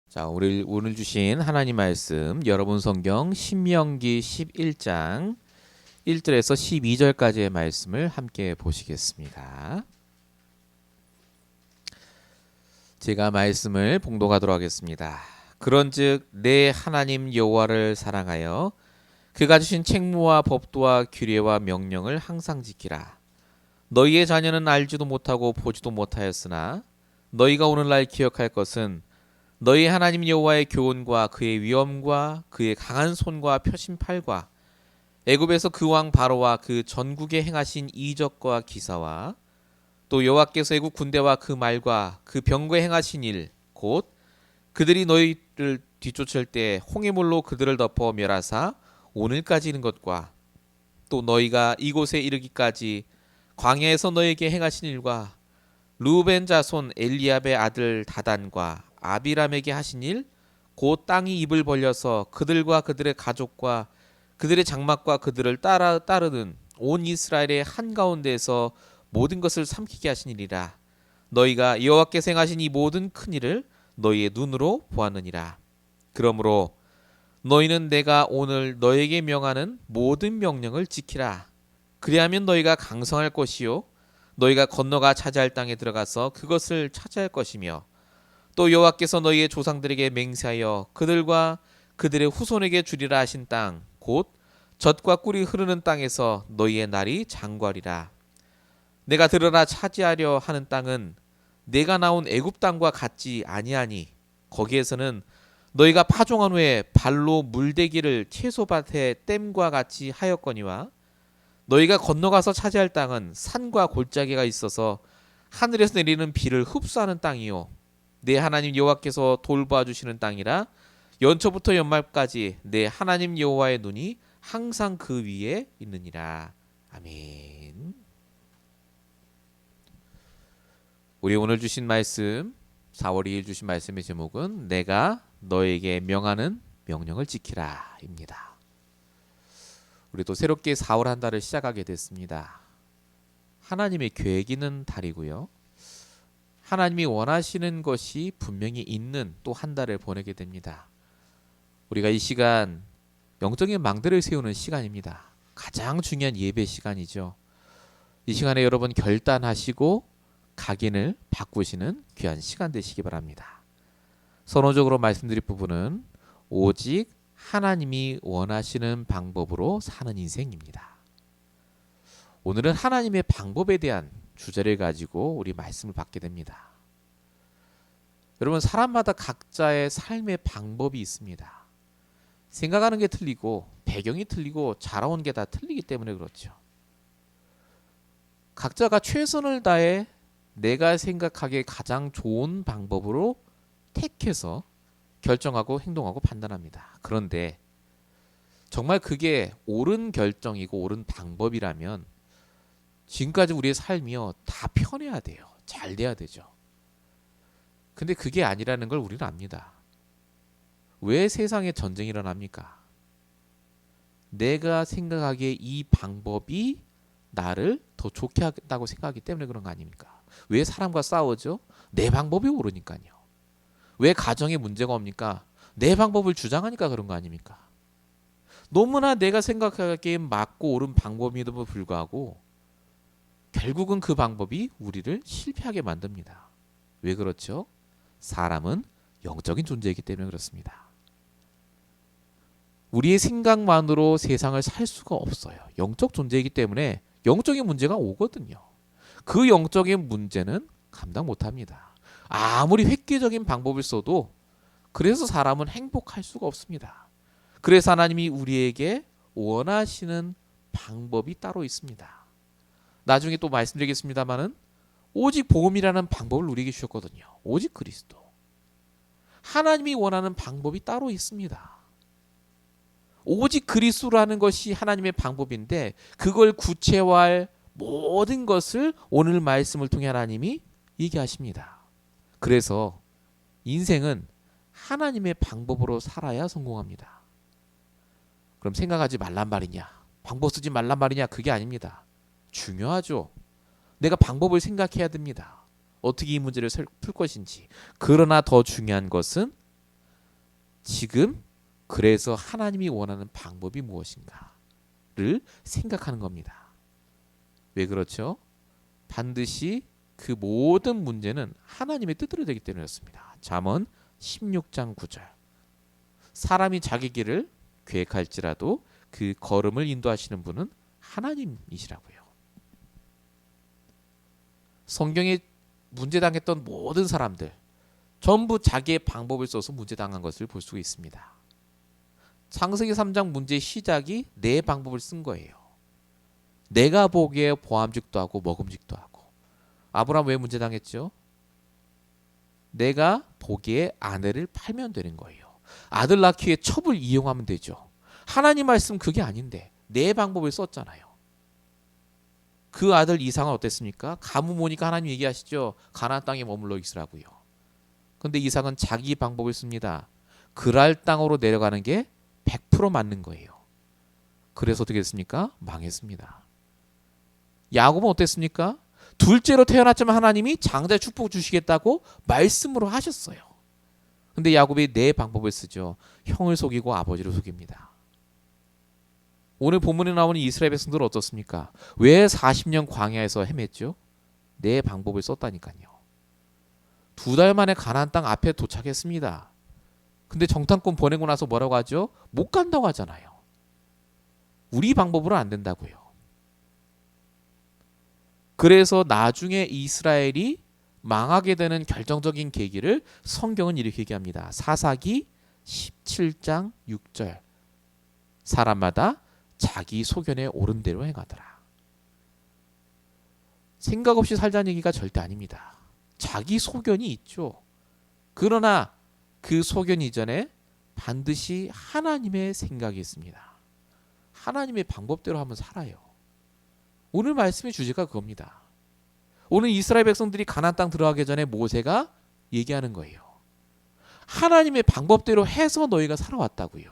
자, 오늘 주신 하나님 말씀 여러분 성경 신명기 11장 1절에서 12절까지의 말씀을 함께 보시겠습니다. 제가 말씀을 봉독하도록 하겠습니다. 그런즉 내 하나님 여호와를 사랑하여 그가 주신 책무와 법도와 규례와 명령을 항상 지키라. 너희의 자녀는 알지도 못하고 보지도 못하였으나 너희가 오늘날 기억할 것은 너희 하나님 여호와의 교훈과 그의 위엄과 그의 강한 손과 펴신 팔과 애굽에서 그 왕 바로와 그 전국에 행하신 이적과 기사와 또 여호와께서 애굽 군대와 그 말과 그 병거에 행하신 일 곧 그들이 너희를 뒤쫓을 때 홍해물로 그들을 덮어 멸하사 오늘까지 있는 것과 또 너희가 이곳에 이르기까지 광야에서 너희에게 행하신 일과 루벤 자손 엘리압의 아들 다단과 아비람에게 하신 일 곧 땅이 입을 벌려서 그들과 그들의 가족과 그들의 장막과 그들을 따르는 온 이스라엘의 한가운데에서 모든 것을 삼키게 하신 일이라. 너희가 여호와께서 행하신 이 모든 큰 일을 너희의 눈으로 보았느니라. 그러므로 너희는 내가 오늘 너희에게 명하는 모든 명령을 지키라. 그리하면 너희가 강성할 것이요 너희가 건너가 차지할 땅에 들어가서 그것을 차지할 것이며 또 여호와께서 너희의 조상들에게 맹세하여 그들과 그들의 후손에게 주리라 하신 땅 곧 젖과 꿀이 흐르는 땅에서 너희의 날이 장구하리라. 내가 들으라 차지하려 하는 땅은 내가 나온 애굽 땅과 같지 아니하니 거기에서는 너희가 파종한 후에 발로 물대기를 채소밭에 댐과 같이 하였거니와 너희가 건너가서 차지할 땅은 산과 골짜기가 있어서 하늘에서 내리는 비를 흡수하는 땅이요 내 하나님 여호와께서 돌보아 주시는 땅이라. 연초부터 연말까지 내 하나님 여호와의 눈이 항상 그 위에 있느니라. 아멘. 우리 오늘 주신 말씀 4월 2일 주신 말씀의 제목은 내가 너에게 명하는 명령을 지키라 입니다. 우리 또 새롭게 4월 한 달을 시작하게 됐습니다. 하나님의 계획 있는 달이고요. 하나님이 원하시는 것이 분명히 있는 또 한 달을 보내게 됩니다. 우리가 이 시간 영적인 망대를 세우는 시간입니다. 가장 중요한 예배 시간이죠. 이 시간에 여러분 결단하시고 각인을 바꾸시는 귀한 시간 되시기 바랍니다. 선호적으로 말씀드릴 부분은 오직 하나님이 원하시는 방법으로 사는 인생입니다. 오늘은 하나님의 방법에 대한 주제를 가지고 우리 말씀을 받게 됩니다. 여러분 사람마다 각자의 삶의 방법이 있습니다. 생각하는 게 틀리고 배경이 틀리고 자라온 게 다 틀리기 때문에 그렇죠. 각자가 최선을 다해 내가 생각하기에 가장 좋은 방법으로 택해서 결정하고 행동하고 판단합니다. 그런데 정말 그게 옳은 결정이고 옳은 방법이라면 지금까지 우리의 삶이요 다 편해야 돼요. 잘 돼야 되죠. 근데 그게 아니라는 걸 우리는 압니다. 왜 세상에 전쟁이 일어납니까? 내가 생각하기에 이 방법이 나를 더 좋게 하겠다고 생각하기 때문에 그런 거 아닙니까? 왜 사람과 싸우죠? 내 방법이 옳으니까요. 왜 가정에 문제가 옵니까? 내 방법을 주장하니까 그런 거 아닙니까? 너무나 내가 생각하기에 맞고 옳은 방법임에도 불구하고 결국은 그 방법이 우리를 실패하게 만듭니다. 왜 그렇죠? 사람은 영적인 존재이기 때문에 그렇습니다. 우리의 생각만으로 세상을 살 수가 없어요. 영적 존재이기 때문에 영적인 문제가 오거든요. 그 영적인 문제는 감당 못합니다. 아무리 획기적인 방법을 써도 그래서 사람은 행복할 수가 없습니다. 그래서 하나님이 우리에게 원하시는 방법이 따로 있습니다. 나중에 또 말씀드리겠습니다마는 오직 복음이라는 방법을 우리에게 주셨거든요. 오직 그리스도. 하나님이 원하는 방법이 따로 있습니다. 오직 그리스도라는 것이 하나님의 방법인데 그걸 구체화할 모든 것을 오늘 말씀을 통해 하나님이 얘기하십니다. 그래서 인생은 하나님의 방법으로 살아야 성공합니다. 그럼 생각하지 말란 말이냐? 방법 쓰지 말란 말이냐? 그게 아닙니다. 중요하죠. 내가 방법을 생각해야 됩니다. 어떻게 이 문제를 풀 것인지. 그러나 더 중요한 것은 지금 그래서 하나님이 원하는 방법이 무엇인가를 생각하는 겁니다. 왜 그렇죠? 반드시 그 모든 문제는 하나님의 뜻대로 되기 때문이었습니다. 잠언 16장 9절. 사람이 자기 길을 계획할지라도 그 걸음을 인도하시는 분은 하나님이시라고요. 성경에 문제당했던 모든 사람들 전부 자기의 방법을 써서 문제당한 것을 볼 수가 있습니다. 창세기 3장 문제의 시작이 내 방법을 쓴 거예요. 내가 보기에 보암직도 하고 먹음직도 하고. 아브라함 왜 문제당했죠? 내가 보기에 아내를 팔면 되는 거예요. 아들 낳기 위해 첩을 이용하면 되죠. 하나님 말씀 그게 아닌데 내 방법을 썼잖아요. 그 아들 이삭은 어땠습니까? 가뭄 오니까 하나님 얘기하시죠. 가나안 땅에 머물러 있으라고요. 근데 이삭은 자기 방법을 씁니다. 그랄 땅으로 내려가는 게 100% 맞는 거예요. 그래서 어떻게 됐습니까? 망했습니다. 야곱은 어땠습니까? 둘째로 태어났지만 하나님이 장자의 축복 주시겠다고 말씀으로 하셨어요. 근데 야곱이 내 방법을 쓰죠. 형을 속이고 아버지를 속입니다. 오늘 본문에 나오는 이스라엘 백성들은 어떻습니까? 왜 40년 광야에서 헤맸죠? 내 방법을 썼다니까요. 2달 만에 가나안 땅 앞에 도착했습니다. 근데 정탐꾼 보내고 나서 뭐라고 하죠? 못 간다고 하잖아요. 우리 방법으로 안 된다고요. 그래서 나중에 이스라엘이 망하게 되는 결정적인 계기를 성경은 이렇게 얘기합니다. 사사기 17장 6절. 사람마다 자기 소견에 옳은 대로 행하더라. 생각 없이 살자는 얘기가 절대 아닙니다. 자기 소견이 있죠. 그러나 그 소견 이전에 반드시 하나님의 생각이 있습니다. 하나님의 방법대로 한번 살아요. 오늘 말씀의 주제가 그겁니다. 오늘 이스라엘 백성들이 가나안 땅 들어가기 전에 모세가 얘기하는 거예요. 하나님의 방법대로 해서 너희가 살아왔다고요.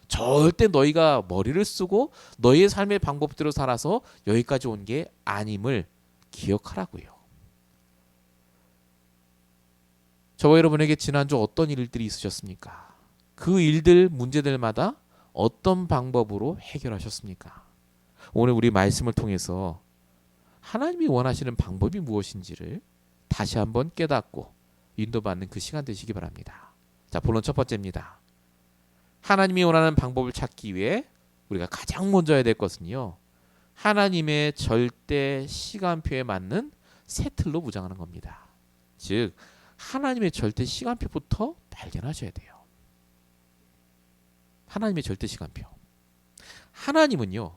절대 너희가 머리를 쓰고 너희의 삶의 방법대로 살아서 여기까지 온 게 아님을 기억하라고요. 저와 여러분에게 지난주 어떤 일들이 있으셨습니까? 그 일들, 문제들마다 어떤 방법으로 해결하셨습니까? 오늘 우리 말씀을 통해서 하나님이 원하시는 방법이 무엇인지를 다시 한번 깨닫고 인도받는 그 시간 되시기 바랍니다. 자, 본론 첫 번째입니다. 하나님이 원하는 방법을 찾기 위해 우리가 가장 먼저 해야 될 것은요. 하나님의 절대 시간표에 맞는 새 틀로 무장하는 겁니다. 즉 하나님의 절대 시간표부터 발견하셔야 돼요. 하나님의 절대 시간표. 하나님은요.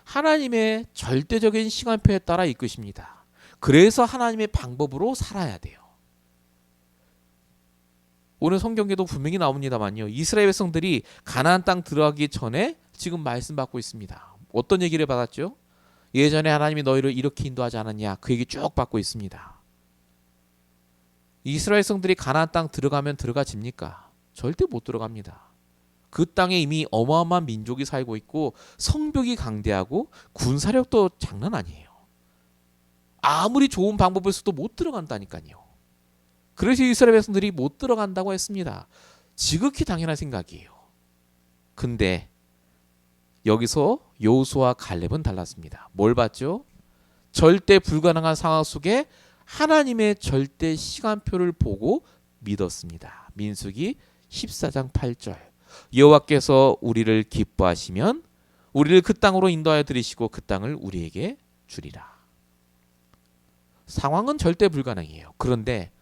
하나님의 절대적인 시간표에 따라 이끄십니다. 그래서 하나님의 방법으로 살아야 돼요. 오늘 성경에도 분명히 나옵니다만요. 이스라엘 백성들이 가나안 땅 들어가기 전에 지금 말씀 받고 있습니다. 어떤 얘기를 받았죠? 예전에 하나님이 너희를 이렇게 인도하지 않았냐? 그 얘기 쭉 받고 있습니다. 이스라엘 백성들이 가나안 땅 들어가면 들어가집니까? 절대 못 들어갑니다. 그 땅에 이미 어마어마한 민족이 살고 있고 성벽이 강대하고 군사력도 장난 아니에요. 아무리 좋은 방법을 써도 못 들어간다니까요. 그래서 이스라엘 백성들이 못 들어간다고 했습니다. 지극히 당연한 생각이에요. 근데 여기서 여호수아와 갈렙은 달랐습니다. 뭘 봤죠? 절대 불가능한 상황 속에 하나님의 절대 시간표를 보고 믿었습니다. 민수기 14장 8절. 여호와께서 우리를 기뻐하시면 우리를 그 땅으로 인도하여 들이시고 그 땅을 우리에게 주리라. 상황은 절대 불가능해요. 그런데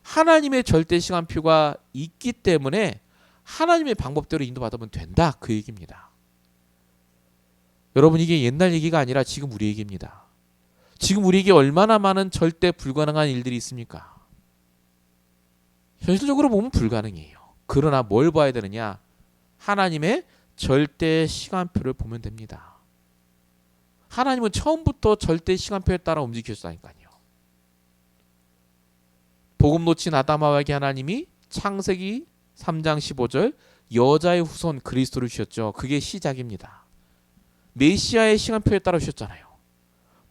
하나님의 절대 시간표가 있기 때문에 하나님의 방법대로 인도받으면 된다. 그 얘기입니다. 여러분 이게 옛날 얘기가 아니라 지금 우리 얘기입니다. 지금 우리에게 얼마나 많은 절대 불가능한 일들이 있습니까? 현실적으로 보면 불가능해요. 그러나 뭘 봐야 되느냐? 하나님의 절대 시간표를 보면 됩니다. 하나님은 처음부터 절대 시간표에 따라 움직이셨다니까요. 복음 놓친 아담하와에게 하나님이 창세기 3장 15절 여자의 후손 그리스도를 주셨죠. 그게 시작입니다. 메시아의 시간표에 따라 주셨잖아요.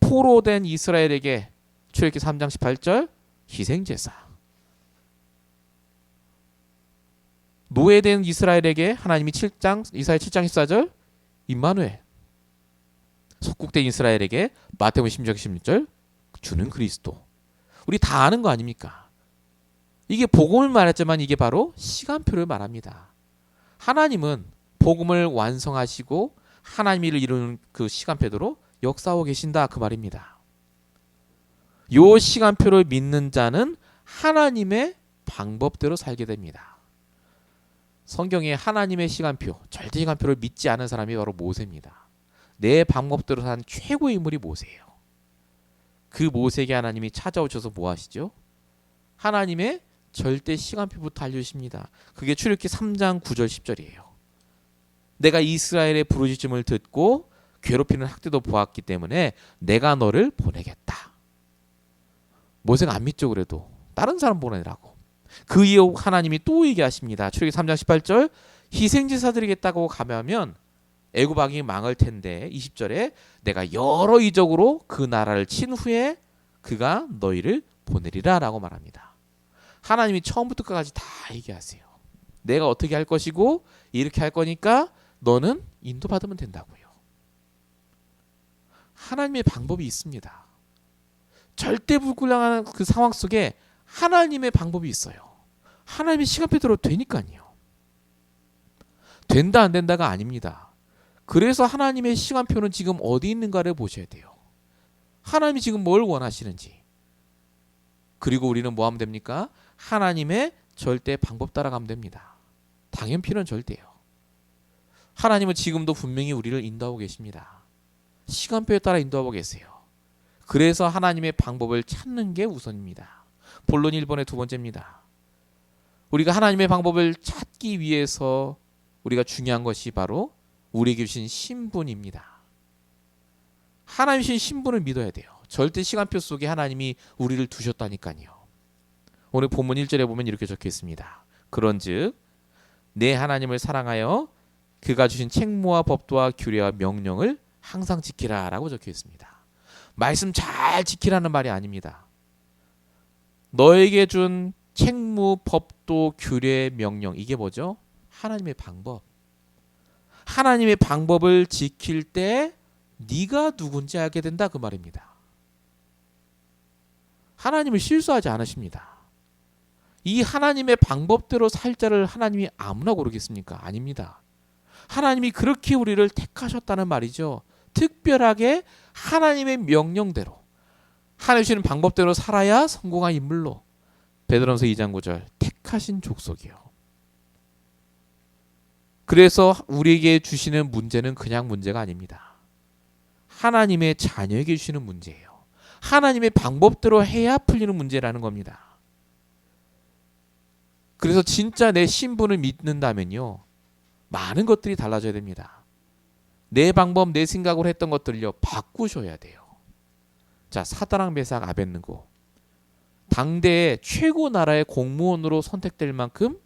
포로된 이스라엘에게 출애굽기 3장 18절 희생제사. 노예된 이스라엘에게 하나님이 이사야 7장 14절 임마누엘, 속국된 이스라엘에게 마태복음 16장 16절 주는 그리스도. 우리 다 아는 거 아닙니까? 이게 복음을 말했지만 이게 바로 시간표를 말합니다. 하나님은 복음을 완성하시고 하나님의 일을 이루는 그 시간표대로 역사하고 계신다 그 말입니다. 요 시간표를 믿는 자는 하나님의 방법대로 살게 됩니다. 성경에 하나님의 시간표, 절대 시간표를 믿지 않은 사람이 바로 모세입니다. 내 방법대로 산 최고의 인물이 모세예요. 그 모세에게 하나님이 찾아오셔서 뭐 하시죠? 하나님의 절대 시간표부터 알려주십니다. 그게 출애굽기 3장 9절 10절이에요. 내가 이스라엘의 부르짖음을 듣고 괴롭히는 학대도 보았기 때문에 내가 너를 보내겠다. 모세가 안 믿죠. 그래도 다른 사람 보내라고. 그 이후 하나님이 또 얘기하십니다. 출애굽기 3장 18절 희생제사 드리겠다고 가면 애굽 왕이 망할 텐데 20절에 내가 여러 이적으로 그 나라를 친 후에 그가 너희를 보내리라 라고 말합니다. 하나님이 처음부터 끝까지 다 얘기하세요. 내가 어떻게 할 것이고 이렇게 할 거니까 너는 인도받으면 된다고요. 하나님의 방법이 있습니다. 절대 불가능한 그 상황 속에 하나님의 방법이 있어요. 하나님의 시간표대로 되니까요. 된다 안 된다가 아닙니다. 그래서 하나님의 시간표는 지금 어디 있는가를 보셔야 돼요. 하나님이 지금 뭘 원하시는지. 그리고 우리는 뭐 하면 됩니까? 하나님의 절대 방법 따라가면 됩니다. 당연필은 절대요. 하나님은 지금도 분명히 우리를 인도하고 계십니다. 시간표에 따라 인도하고 계세요. 그래서 하나님의 방법을 찾는 게 우선입니다. 본론 1번의 두 번째입니다. 우리가 하나님의 방법을 찾기 위해서 우리가 중요한 것이 바로 우리에게 주신 신분입니다. 하나님 주신 신분을 믿어야 돼요. 절대 시간표 속에 하나님이 우리를 두셨다니까요. 오늘 본문 1절에 보면 이렇게 적혀 있습니다. 그런즉 내 하나님을 사랑하여 그가 주신 책무와 법도와 규례와 명령을 항상 지키라 라고 적혀 있습니다. 말씀 잘 지키라는 말이 아닙니다. 너에게 준 책무, 법도, 규례, 명령 이게 뭐죠? 하나님의 방법. 하나님의 방법을 지킬 때 네가 누군지 알게 된다 그 말입니다. 하나님을 실수하지 않으십니다. 이 하나님의 방법대로 살 자를 하나님이 아무나 고르겠습니까? 아닙니다. 하나님이 그렇게 우리를 택하셨다는 말이죠. 특별하게 하나님의 명령대로 하나님 주시는 방법대로 살아야 성공한 인물로 베드로전서 2장 9절 택하신 족속이요. 그래서 우리에게 주시는 문제는 그냥 문제가 아닙니다. 하나님의 자녀에게 주시는 문제예요. 하나님의 방법대로 해야 풀리는 문제라는 겁니다. 그래서 진짜 내 신분을 믿는다면요. 많은 것들이 달라져야 됩니다. 내 방법, 내 생각으로 했던 것들을요. 바꾸셔야 돼요. 자, 사드락 메삭 아벳느고 당대의 최고 나라의 공무원으로 선택될 만큼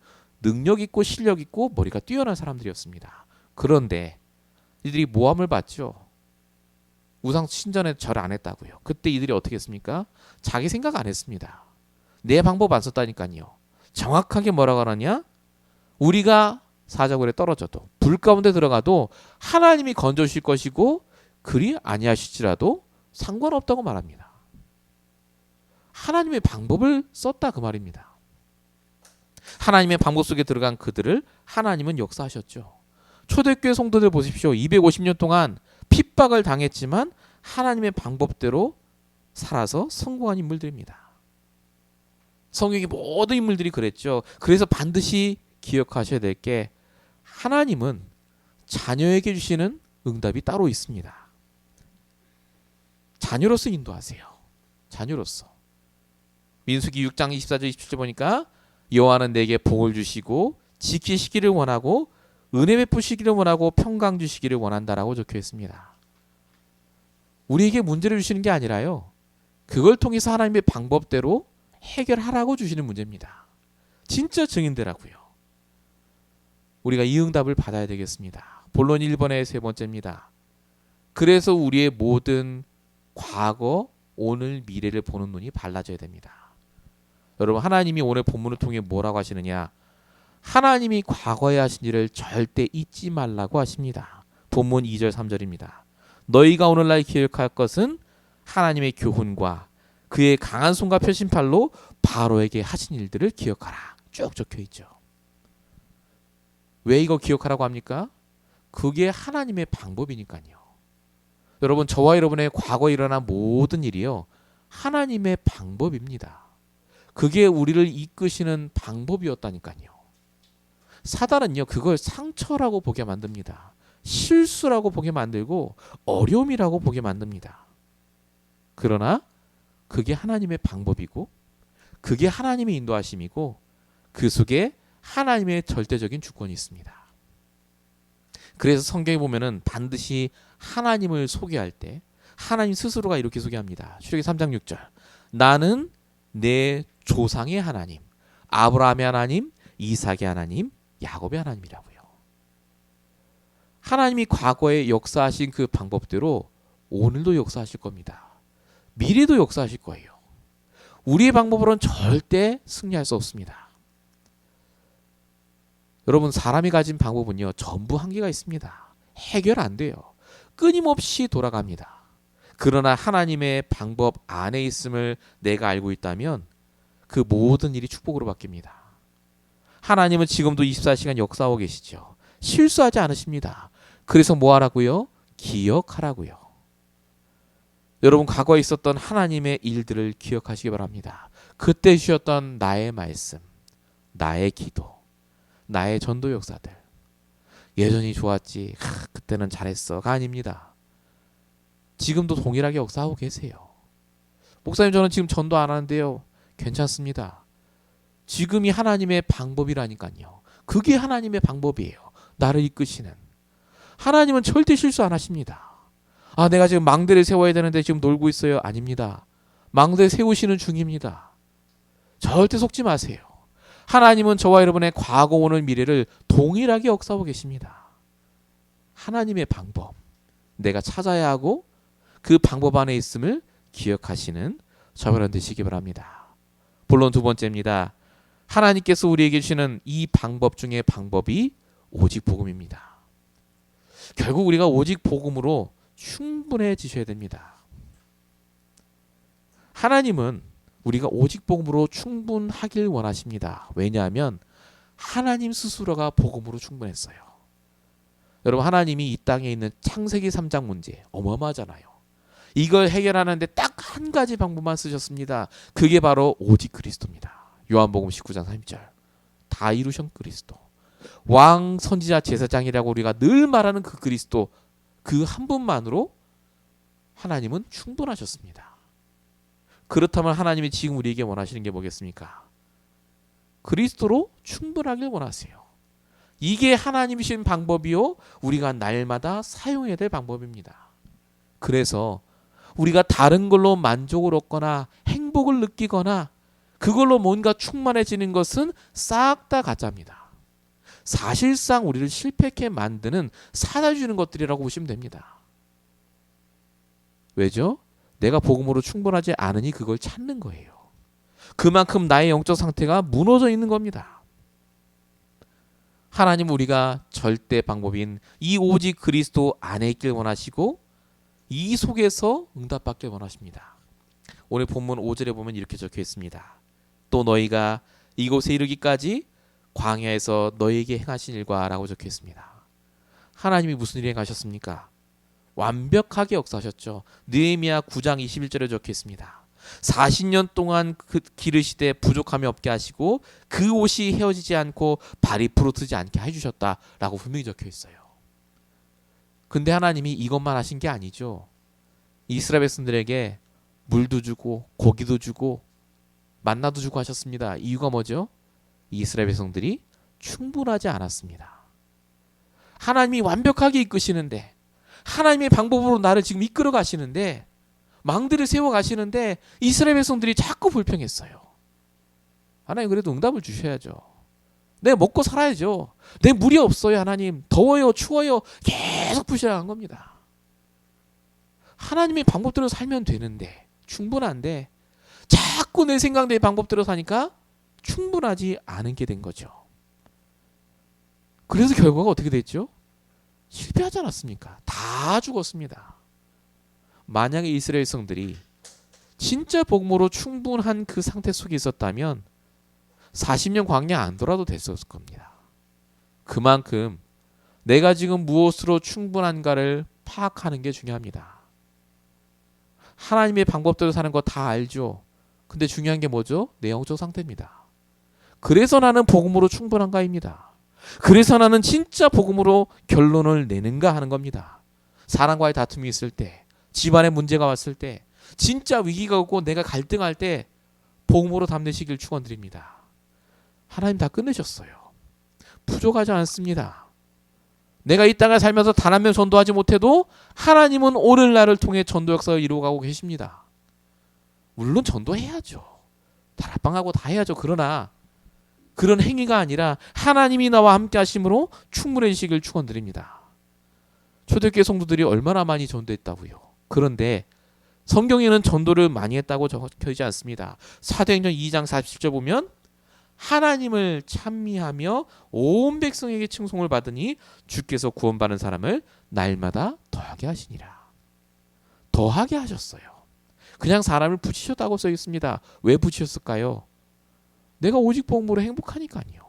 능력 있고 실력 있고 머리가 뛰어난 사람들이었습니다. 그런데 이들이 모함을 받죠. 우상 신전에 절을 안 했다고요. 그때 이들이 어떻게 했습니까? 자기 생각 안 했습니다. 내 방법 안 썼다니까요. 정확하게 뭐라고 하느냐? 우리가 사자굴에 떨어져도 불 가운데 들어가도 하나님이 건져주실 것이고 그리 아니하실지라도 상관없다고 말합니다. 하나님의 방법을 썼다 그 말입니다. 하나님의 방법 속에 들어간 그들을 하나님은 역사하셨죠. 초대교회 성도들 보십시오. 250년 동안 핍박을 당했지만 하나님의 방법대로 살아서 성공한 인물들입니다. 성경의 모든 인물들이 그랬죠. 그래서 반드시 기억하셔야 될 게 하나님은 자녀에게 주시는 응답이 따로 있습니다. 자녀로서 인도하세요. 자녀로서. 민수기 6장 24절 27절 보니까 여호와는 내게 복을 주시고 지키시기를 원하고 은혜 베푸시기를 원하고 평강 주시기를 원한다라고 적혀 있습니다. 우리에게 문제를 주시는 게 아니라요. 그걸 통해서 하나님의 방법대로 해결하라고 주시는 문제입니다. 진짜 증인되라고요. 우리가 이 응답을 받아야 되겠습니다. 본론 1번의 세 번째입니다. 그래서 우리의 모든 과거, 오늘, 미래를 보는 눈이 발라져야 됩니다. 여러분 하나님이 오늘 본문을 통해 뭐라고 하시느냐? 하나님이 과거에 하신 일을 절대 잊지 말라고 하십니다. 본문 2절 3절입니다. 너희가 오늘날 기억할 것은 하나님의 교훈과 그의 강한 손과 표심팔로 바로에게 하신 일들을 기억하라. 쭉 적혀 있죠. 왜 이거 기억하라고 합니까? 그게 하나님의 방법이니까요. 여러분, 저와 여러분의 과거에 일어난 모든 일이요, 하나님의 방법입니다. 그게 우리를 이끄시는 방법이었다니까요. 사단은요, 그걸 상처라고 보게 만듭니다. 실수라고 보게 만들고 어려움이라고 보게 만듭니다. 그러나 그게 하나님의 방법이고, 그게 하나님의 인도하심이고, 그 속에 하나님의 절대적인 주권이 있습니다. 그래서 성경에 보면은 반드시 하나님을 소개할 때 하나님 스스로가 이렇게 소개합니다. 출애굽기 3장 6절. 나는 내 조상의 하나님, 아브라함의 하나님, 이삭의 하나님, 야곱의 하나님이라고요. 하나님이 과거에 역사하신 그 방법대로 오늘도 역사하실 겁니다. 미래도 역사하실 거예요. 우리의 방법으로는 절대 승리할 수 없습니다. 여러분, 사람이 가진 방법은요, 전부 한계가 있습니다. 해결 안 돼요. 끊임없이 돌아갑니다. 그러나 하나님의 방법 안에 있음을 내가 알고 있다면 그 모든 일이 축복으로 바뀝니다. 하나님은 지금도 24시간 역사하고 계시죠. 실수하지 않으십니다. 그래서 뭐 하라고요? 기억하라고요. 여러분, 과거에 있었던 하나님의 일들을 기억하시기 바랍니다. 그때 주셨던 나의 말씀, 나의 기도, 나의 전도 역사들. 예전이 좋았지, 그때는 잘했어가 아닙니다. 지금도 동일하게 역사하고 계세요. 목사님, 저는 지금 전도 안 하는데요. 괜찮습니다. 지금이 하나님의 방법이라니까요. 그게 하나님의 방법이에요. 나를 이끄시는. 하나님은 절대 실수 안 하십니다. 아, 내가 지금 망대를 세워야 되는데 지금 놀고 있어요. 아닙니다. 망대 세우시는 중입니다. 절대 속지 마세요. 하나님은 저와 여러분의 과거, 오늘, 미래를 동일하게 역사하고 계십니다. 하나님의 방법, 내가 찾아야 하고 그 방법 안에 있음을 기억하시는 저와 여러분 되시기 바랍니다. 본론 두 번째입니다. 하나님께서 우리에게 주시는 이 방법 중에 방법이 오직 복음입니다. 결국 우리가 오직 복음으로 충분해지셔야 됩니다. 하나님은 우리가 오직 복음으로 충분하길 원하십니다. 왜냐하면 하나님 스스로가 복음으로 충분했어요. 여러분, 하나님이 이 땅에 있는 창세기 3장 문제 어마어마하잖아요. 이걸 해결하는데 딱 한 가지 방법만 쓰셨습니다. 그게 바로 오직 그리스도입니다. 요한복음 19장 30절. 다 이루신 그리스도. 왕, 선지자, 제사장이라고 우리가 늘 말하는 그 그리스도, 그 한 분만으로 하나님은 충분하셨습니다. 그렇다면 하나님이 지금 우리에게 원하시는 게 뭐겠습니까? 그리스도로 충분하길 원하세요. 이게 하나님이신 방법이요, 우리가 날마다 사용해야 될 방법입니다. 그래서 우리가 다른 걸로 만족을 얻거나 행복을 느끼거나 그걸로 뭔가 충만해지는 것은 싹 다 가짜입니다. 사실상 우리를 실패케 만드는 사다 주는 것들이라고 보시면 됩니다. 왜죠? 내가 복음으로 충분하지 않으니 그걸 찾는 거예요. 그만큼 나의 영적 상태가 무너져 있는 겁니다. 하나님, 우리가 절대 방법인 이 오직 그리스도 안에 있길 원하시고 이 속에서 응답받길 원하십니다. 오늘 본문 5절에 보면 이렇게 적혀 있습니다. 또 너희가 이곳에 이르기까지 광야에서 너희에게 행하신 일과 라고 적혀 있습니다. 하나님이 무슨 일을 행하셨습니까? 완벽하게 역사하셨죠. 느헤미야 9장 21절에 적혀 있습니다. 40년 동안 그 기르시되 부족함이 없게 하시고 그 옷이 헤어지지 않고 발이 부러뜨지 않게 해주셨다라고 분명히 적혀 있어요. 근데 하나님이 이것만 하신 게 아니죠. 이스라엘 백성들에게 물도 주고 고기도 주고 만나도 주고 하셨습니다. 이유가 뭐죠? 이스라엘 백성들이 충분하지 않았습니다. 하나님이 완벽하게 이끄시는데, 하나님의 방법으로 나를 지금 이끌어 가시는데, 망대를 세워 가시는데 이스라엘 백성들이 자꾸 불평했어요. 하나님, 그래도 응답을 주셔야죠. 내가 먹고 살아야죠. 내 물이 없어요. 하나님, 더워요, 추워요. 계속 불신한 겁니다. 하나님의 방법대로 살면 되는데, 충분한데 자꾸 내 생각, 내 방법대로 사니까 충분하지 않은 게 된 거죠. 그래서 결과가 어떻게 됐죠? 실패하지 않았습니까? 다 죽었습니다. 만약에 이스라엘 성들이 진짜 복음으로 충분한 그 상태 속에 있었다면 40년 광야 안 돌아도 됐었을 겁니다. 그만큼 내가 지금 무엇으로 충분한가를 파악하는 게 중요합니다. 하나님의 방법대로 사는 거 다 알죠. 근데 중요한 게 뭐죠? 내 영적 상태입니다. 그래서 나는 복음으로 충분한가입니다. 그래서 나는 진짜 복음으로 결론을 내는가 하는 겁니다. 사람과의 다툼이 있을 때, 집안에 문제가 왔을 때, 진짜 위기가 오고 내가 갈등할 때 복음으로 답내시길 축원드립니다. 하나님 다 끝내셨어요. 부족하지 않습니다. 내가 이 땅을 살면서 단 한 명 전도하지 못해도 하나님은 오늘 나를 통해 전도 역사를 이루어가고 계십니다. 물론 전도해야죠. 다락방하고 다 해야죠. 그러나 그런 행위가 아니라 하나님이 나와 함께 하심으로 충분해지시길 축원드립니다. 초대교회 성도들이 얼마나 많이 전도했다고요. 그런데 성경에는 전도를 많이 했다고 적혀있지 않습니다. 사도행전 2장 47절 보면 하나님을 찬미하며 온 백성에게 칭송을 받으니 주께서 구원받는 사람을 날마다 더하게 하시니라. 더하게 하셨어요. 그냥 사람을 붙이셨다고 써 있습니다. 왜 붙이셨을까요? 내가 오직 복음으로 행복하니까요.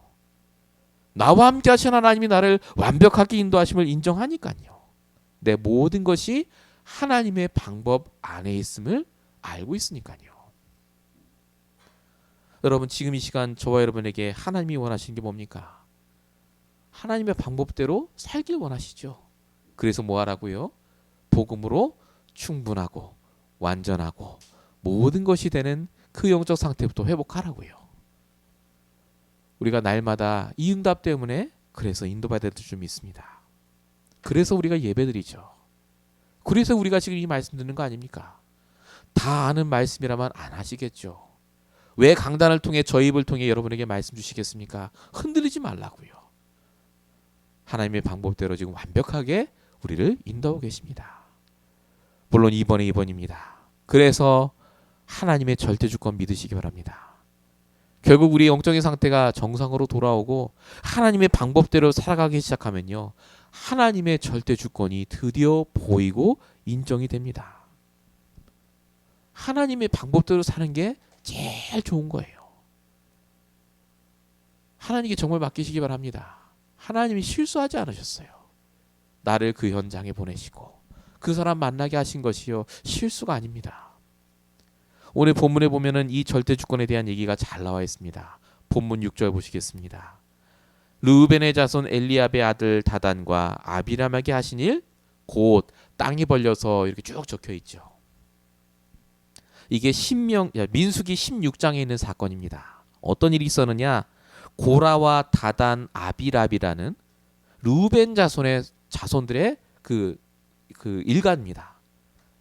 나와 함께 하신 하나님이 나를 완벽하게 인도하심을 인정하니까요. 내 모든 것이 하나님의 방법 안에 있음을 알고 있으니까요. 여러분 지금 이 시간 저와 여러분에게 하나님이 원하시는 게 뭡니까? 하나님의 방법대로 살길 원하시죠. 그래서 뭐 하라고요? 복음으로 충분하고 완전하고 모든 것이 되는 그 영적 상태부터 회복하라고요. 우리가 날마다 이 응답 때문에 그래서 인도받을 때 좀 있습니다. 그래서 우리가 예배드리죠. 그래서 우리가 지금 이 말씀 듣는 거 아닙니까? 다 아는 말씀이라면 안 하시겠죠. 왜 강단을 통해 저희 입을 통해 여러분에게 말씀 주시겠습니까? 흔들리지 말라고요. 하나님의 방법대로 지금 완벽하게 우리를 인도하고 계십니다. 물론 2번에 2번입니다. 그래서 하나님의 절대 주권 믿으시기 바랍니다. 결국 우리의 영적인 상태가 정상으로 돌아오고 하나님의 방법대로 살아가기 시작하면요. 하나님의 절대 주권이 드디어 보이고 인정이 됩니다. 하나님의 방법대로 사는 게 제일 좋은 거예요. 하나님께 정말 맡기시기 바랍니다. 하나님이 실수하지 않으셨어요. 나를 그 현장에 보내시고 그 사람 만나게 하신 것이요. 실수가 아닙니다. 오늘 본문에 보면은 이 절대 주권에 대한 얘기가 잘 나와 있습니다. 본문 6절 보시겠습니다. 르우벤의 자손 엘리압의 아들 다단과 아비람에게 하신 일 곧 땅이 벌려서 이렇게 쭉 적혀 있죠. 이게 민수기 16장에 있는 사건입니다. 어떤 일이 있었느냐? 고라와 다단, 아비랍이라는 르우벤 자손의 자손들의 그 일가입니다.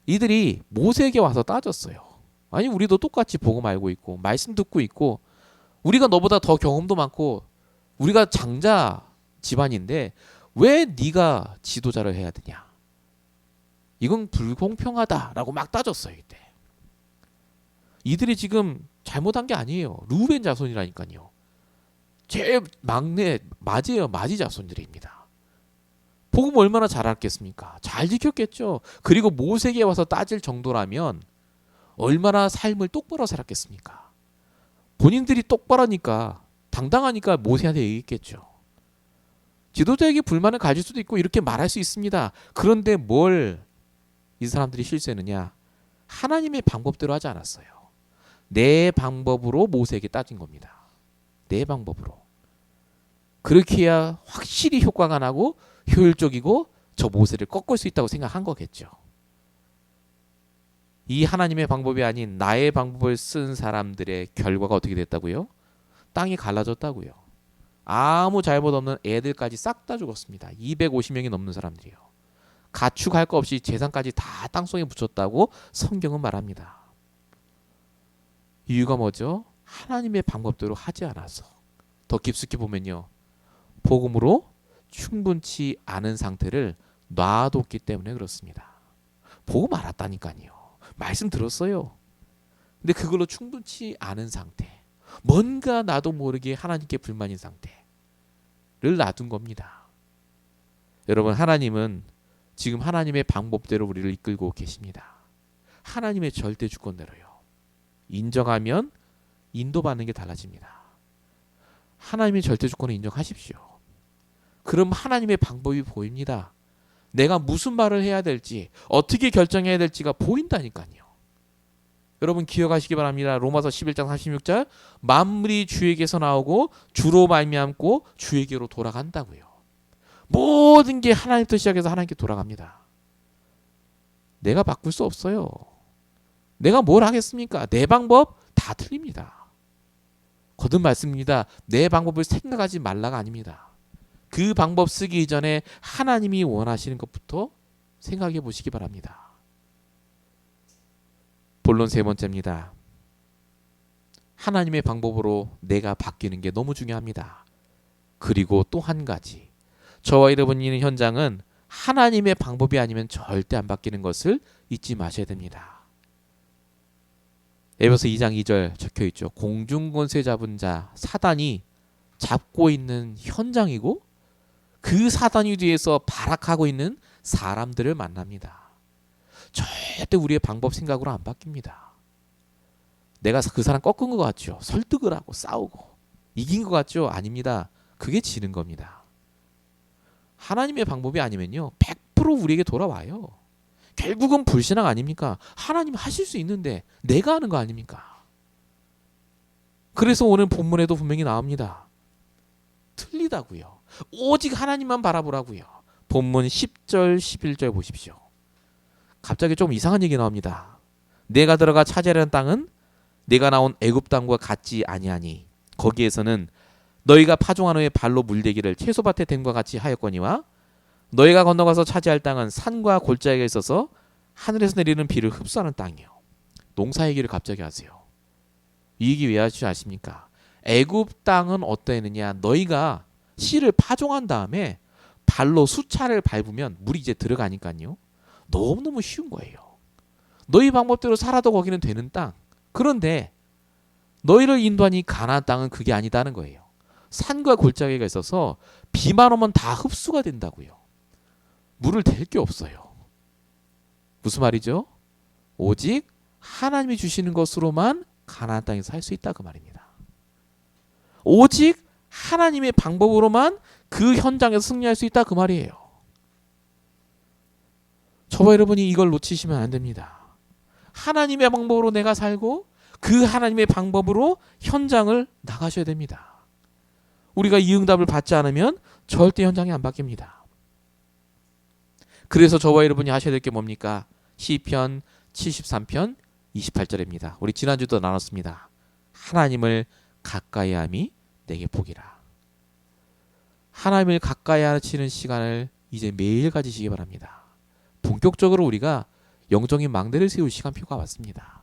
이들이 모세에게 와서 따졌어요. 아니 우리도 똑같이 복음 알고 있고 말씀 듣고 있고 우리가 너보다 더 경험도 많고 우리가 장자 집안인데 왜 네가 지도자를 해야 되냐? 이건 불공평하다라고 막 따졌어요. 이때. 이들이 지금 잘못한 게 아니에요. 르우벤 자손이라니까요. 제일 막내 맞이에요. 맞이 자손들입니다. 복음 얼마나 잘 알겠습니까? 잘 지켰겠죠. 그리고 모세에게 와서 따질 정도라면 얼마나 삶을 똑바로 살았겠습니까? 본인들이 똑바로니까 당당하니까 모세한테 얘기했겠죠. 지도자에게 불만을 가질 수도 있고 이렇게 말할 수 있습니다. 그런데 뭘 이 사람들이 실수했느냐? 하나님의 방법대로 하지 않았어요. 내 방법으로 모세에게 따진 겁니다. 내 방법으로. 그렇게 해야 확실히 효과가 나고 효율적이고 저 모세를 꺾을 수 있다고 생각한 거겠죠. 이 하나님의 방법이 아닌 나의 방법을 쓴 사람들의 결과가 어떻게 됐다고요? 땅이 갈라졌다고요. 아무 잘못 없는 애들까지 싹 다 죽었습니다. 250명이 넘는 사람들이요. 가축할 거 없이 재산까지 다 땅속에 묻혔다고 성경은 말합니다. 이유가 뭐죠? 하나님의 방법대로 하지 않아서. 더 깊숙이 보면요. 복음으로 충분치 않은 상태를 놔뒀기 때문에 그렇습니다. 복음 알았다니까요. 말씀 들었어요. 근데 그걸로 충분치 않은 상태. 뭔가 나도 모르게 하나님께 불만인 상태. 놔둔 겁니다. 여러분, 하나님은 지금 하나님의 방법대로 우리를 이끌고 계십니다. 하나님의 절대 주권대로요. 인정하면 인도받는 게 달라집니다. 하나님의 절대 주권을 인정하십시오. 그럼 하나님의 방법이 보입니다. 내가 무슨 말을 해야 될지, 어떻게 결정해야 될지가 보인다니까요. 여러분 기억하시기 바랍니다. 로마서 11장 36절, 만물이 주에게서 나오고 주로 말미암고 주에게로 돌아간다고요. 모든 게 하나님부터 시작해서 하나님께 돌아갑니다. 내가 바꿀 수 없어요. 내가 뭘 하겠습니까? 내 방법 다 틀립니다. 거듭 말씀입니다. 내 방법을 생각하지 말라가 아닙니다. 그 방법 쓰기 이전에 하나님이 원하시는 것부터 생각해 보시기 바랍니다. 본론 세 번째입니다. 하나님의 방법으로 내가 바뀌는 게 너무 중요합니다. 그리고 또 한 가지, 저와 여러분이 있는 현장은 하나님의 방법이 아니면 절대 안 바뀌는 것을 잊지 마셔야 됩니다. 에베소 2장 2절 적혀 있죠. 공중권세 잡은 자 사단이 잡고 있는 현장이고 그 사단이 뒤에서 발악하고 있는 사람들을 만납니다. 절대 우리의 방법 생각으로 안 바뀝니다. 내가 그 사람 꺾은 것 같죠? 설득을 하고 싸우고 이긴 것 같죠? 아닙니다. 그게 지는 겁니다. 하나님의 방법이 아니면요 100% 우리에게 돌아와요. 결국은 불신앙 아닙니까? 하나님 하실 수 있는데 내가 하는 거 아닙니까? 그래서 오늘 본문에도 분명히 나옵니다. 틀리다고요. 오직 하나님만 바라보라고요. 본문 10절 11절 보십시오. 갑자기 좀 이상한 얘기 나옵니다. 내가 들어가 차지하려는 땅은 내가 나온 애굽 땅과 같지 아니하니 거기에서는 너희가 파종한 후에 발로 물대기를 채소밭에 댐과 같이 하였거니와 너희가 건너가서 차지할 땅은 산과 골짜기가 있어서 하늘에서 내리는 비를 흡수하는 땅이요. 농사 얘기를 갑자기 하세요. 이 얘기 왜 하시지 아십니까? 애굽 땅은 어떠했느냐? 너희가 씨를 파종한 다음에 발로 수차를 밟으면 물이 이제 들어가니까요. 너무너무 쉬운 거예요. 너희 방법대로 살아도 거기는 되는 땅. 그런데 너희를 인도하니 가나안 땅은 그게 아니다는 거예요. 산과 골짜기가 있어서 비만 오면 다 흡수가 된다고요. 물을 댈 게 없어요. 무슨 말이죠? 오직 하나님이 주시는 것으로만 가나안 땅에서 살 수 있다 그 말입니다. 오직 하나님의 방법으로만 그 현장에서 승리할 수 있다 그 말이에요. 저와 여러분이 이걸 놓치시면 안 됩니다. 하나님의 방법으로 내가 살고 그 하나님의 방법으로 현장을 나가셔야 됩니다. 우리가 이 응답을 받지 않으면 절대 현장이 안 바뀝니다. 그래서 저와 여러분이 하셔야 될 게 뭡니까? 시편 73편 28절입니다. 우리 지난주도 나눴습니다. 하나님을 가까이 함이 내게 복이라. 하나님을 가까이 하시는 시간을 이제 매일 가지시기 바랍니다. 본격적으로 우리가 영적인 망대를 세울 시간표가 왔습니다.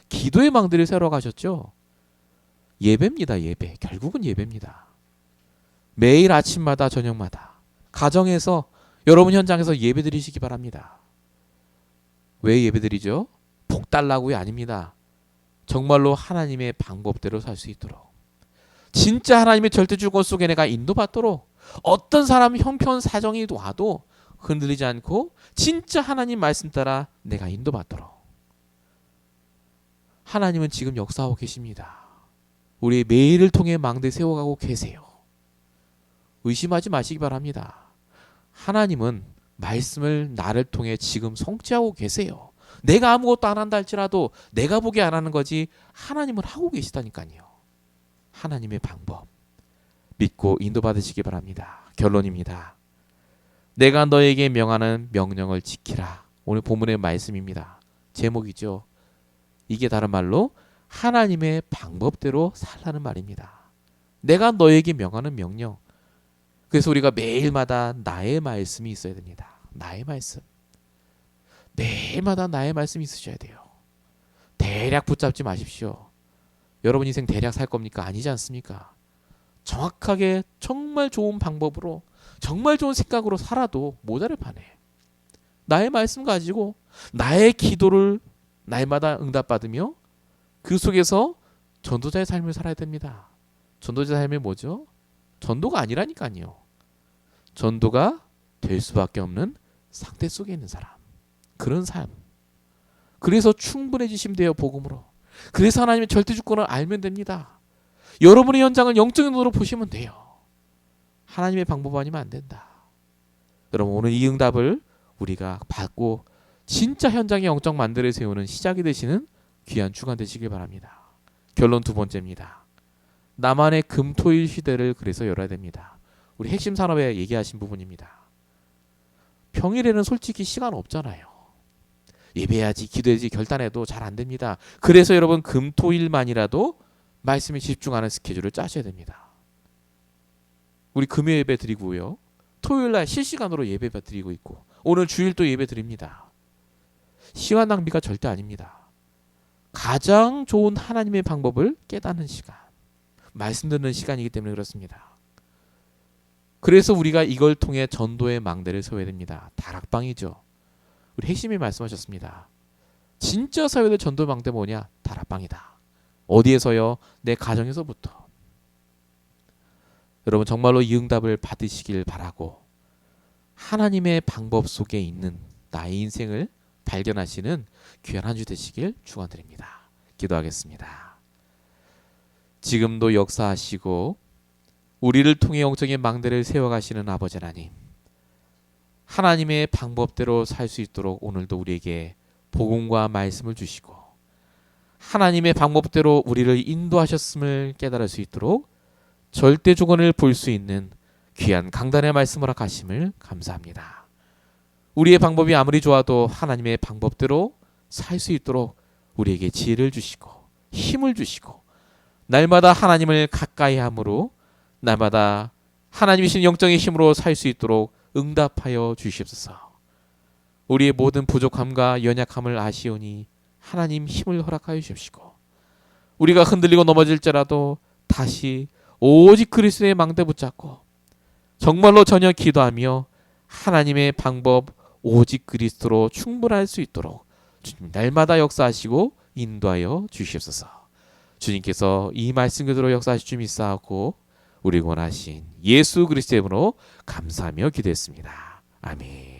기도의 망대를 세우러 가셨죠? 예배입니다. 예배. 결국은 예배입니다. 매일 아침마다 저녁마다 가정에서 여러분 현장에서 예배 드리시기 바랍니다. 왜 예배 드리죠? 복 달라고요? 아닙니다. 정말로 하나님의 방법대로 살 수 있도록, 진짜 하나님의 절대 주권 속에 내가 인도받도록, 어떤 사람 형편 사정이 와도 흔들리지 않고 진짜 하나님 말씀 따라 내가 인도받도록. 하나님은 지금 역사하고 계십니다. 우리의 매일을 통해 망대 세워가고 계세요. 의심하지 마시기 바랍니다. 하나님은 말씀을 나를 통해 지금 성취하고 계세요. 내가 아무것도 안 한다 할지라도 내가 보기 안 하는 거지 하나님은 하고 계시다니까요. 하나님의 방법 믿고 인도받으시기 바랍니다. 결론입니다. 내가 너에게 명하는 명령을 지키라. 오늘 본문의 말씀입니다. 제목이죠. 이게 다른 말로 하나님의 방법대로 살라는 말입니다. 내가 너에게 명하는 명령. 그래서 우리가 매일마다 나의 말씀이 있어야 됩니다. 나의 말씀. 매일마다 나의 말씀이 있으셔야 돼요. 대략 붙잡지 마십시오. 여러분 인생 대략 살 겁니까? 아니지 않습니까? 정확하게 정말 좋은 방법으로 정말 좋은 생각으로 살아도 모자를 파네. 나의 말씀 가지고 나의 기도를 날마다 응답받으며 그 속에서 전도자의 삶을 살아야 됩니다. 전도자의 삶이 뭐죠? 전도가 아니라니까요. 전도가 될 수밖에 없는 상태 속에 있는 사람. 그런 삶. 그래서 충분해지시면 돼요. 복음으로. 그래서 하나님의 절대 주권을 알면 됩니다. 여러분의 현장을 영적인 눈으로 보시면 돼요. 하나님의 방법 아니면 안 된다. 여러분 오늘 이 응답을 우리가 받고 진짜 현장의 영적 만대를 세우는 시작이 되시는 귀한 주간 되시길 바랍니다. 결론 두 번째입니다. 나만의 금토일 시대를 그래서 열어야 됩니다. 우리 핵심 산업에 얘기하신 부분입니다. 평일에는 솔직히 시간 없잖아요. 예배해야지 기도해야지 결단해도 잘 안 됩니다. 그래서 여러분 금토일만이라도 말씀에 집중하는 스케줄을 짜셔야 됩니다. 우리 금요 예배 드리고요. 토요일날 실시간으로 예배 드리고 있고 오늘 주일도 예배 드립니다. 시간 낭비가 절대 아닙니다. 가장 좋은 하나님의 방법을 깨닫는 시간, 말씀 듣는 시간이기 때문에 그렇습니다. 그래서 우리가 이걸 통해 전도의 망대를 세워야 됩니다. 다락방이죠. 우리 핵심이 말씀하셨습니다. 진짜 사회의 전도 망대 뭐냐? 다락방이다. 어디에서요? 내 가정에서부터. 여러분 정말로 이 응답을 받으시길 바라고 하나님의 방법 속에 있는 나의 인생을 발견하시는 귀한 한 주 되시길 축원드립니다. 기도하겠습니다. 지금도 역사하시고 우리를 통해 영적인 망대를 세워가시는 아버지 하나님, 하나님의 방법대로 살 수 있도록 오늘도 우리에게 복음과 말씀을 주시고 하나님의 방법대로 우리를 인도하셨음을 깨달을 수 있도록 절대 주권을 볼 수 있는 귀한 강단의 말씀을 허락하심을 감사합니다. 우리의 방법이 아무리 좋아도 하나님의 방법대로 살 수 있도록 우리에게 지혜를 주시고 힘을 주시고 날마다 하나님을 가까이 함으로 날마다 하나님이신 영적인 힘으로 살 수 있도록 응답하여 주시옵소서. 우리의 모든 부족함과 연약함을 아시오니 하나님 힘을 허락하여 주시옵시고 우리가 흔들리고 넘어질지라도 다시 오직 그리스도의 망대 붙잡고 정말로 전혀 기도하며 하나님의 방법 오직 그리스도로 충분할 수 있도록 주님 날마다 역사하시고 인도하여 주시옵소서. 주님께서 이 말씀 그대로 역사하실 줄 믿사오고 우리 원하신 예수 그리스도의 이름으로 감사하며 기도했습니다. 아멘.